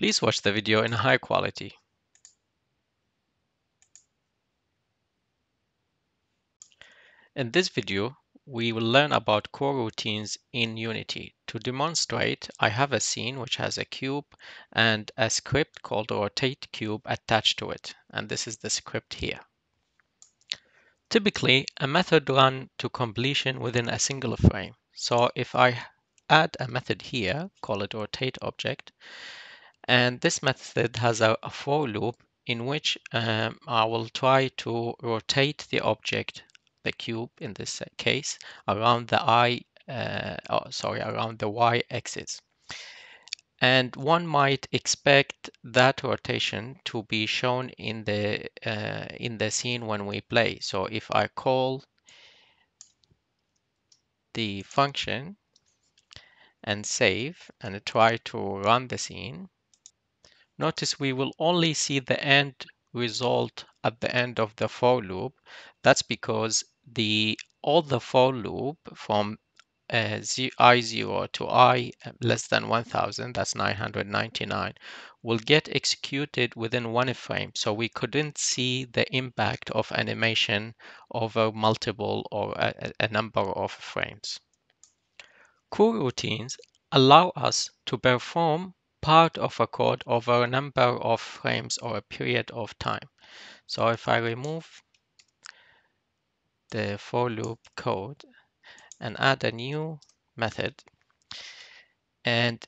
Please watch the video in high quality. In this video, we will learn about coroutines in Unity. To demonstrate, I have a scene which has a cube and a script called rotate cube attached to it, and this is the script here. Typically, a method run to completion within a single frame. So if I add a method here, call it rotate object, and this method has a for loop in which I will try to rotate the object, the cube in this case, around the around the y-axis. And one might expect that rotation to be shown in the scene when we play. So if I call the function and save and try to run the scene, notice we will only see the end result at the end of the for loop. That's because all the for loop from I0 to I less than 1000, that's 999, will get executed within one frame. So we couldn't see the impact of animation over multiple or a number of frames. Coroutines allow us to perform part of a code over a number of frames or a period of time. So if I remove the for loop code and add a new method, and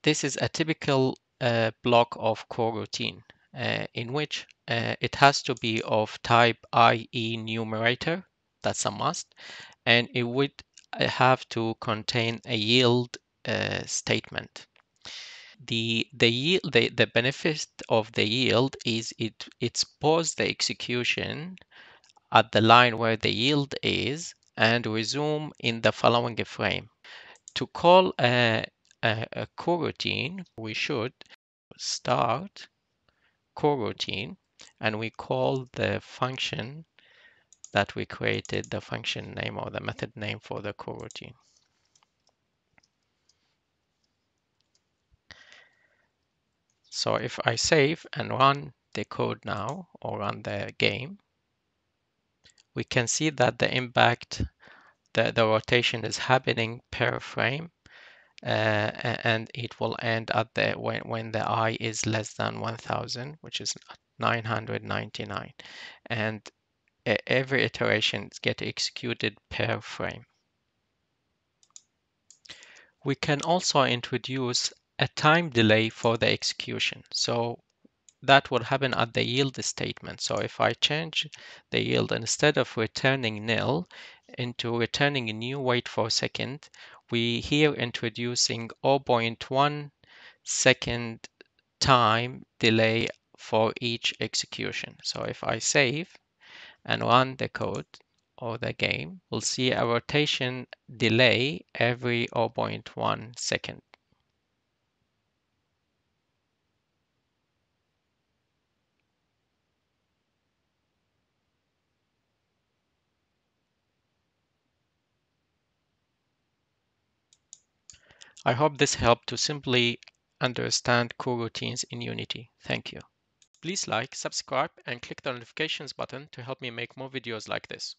this is a typical block of coroutine in which it has to be of type IE numerator, that's a must, and it would have to contain a yield statement. The benefit of the yield is it paused the execution at the line where the yield is and resume in the following frame. To call a coroutine, we should start coroutine and we call the function that we created, the function name or the method name for the coroutine. So if I save and run the code now or run the game, we can see that the impact, the rotation is happening per frame, and it will end at the when the I is less than 1000, which is 999, and every iteration gets executed per frame. We can also introduce a time delay for the execution. So that will happen at the yield statement. So if I change the yield instead of returning nil into returning a new wait for a second, we here introducing 0.1 second time delay for each execution. So if I save and run the code or the game, we'll see a rotation delay every 0.1 second. I hope this helped to simply understand coroutines in Unity. Thank you. Please like, subscribe, and click the notifications button to help me make more videos like this.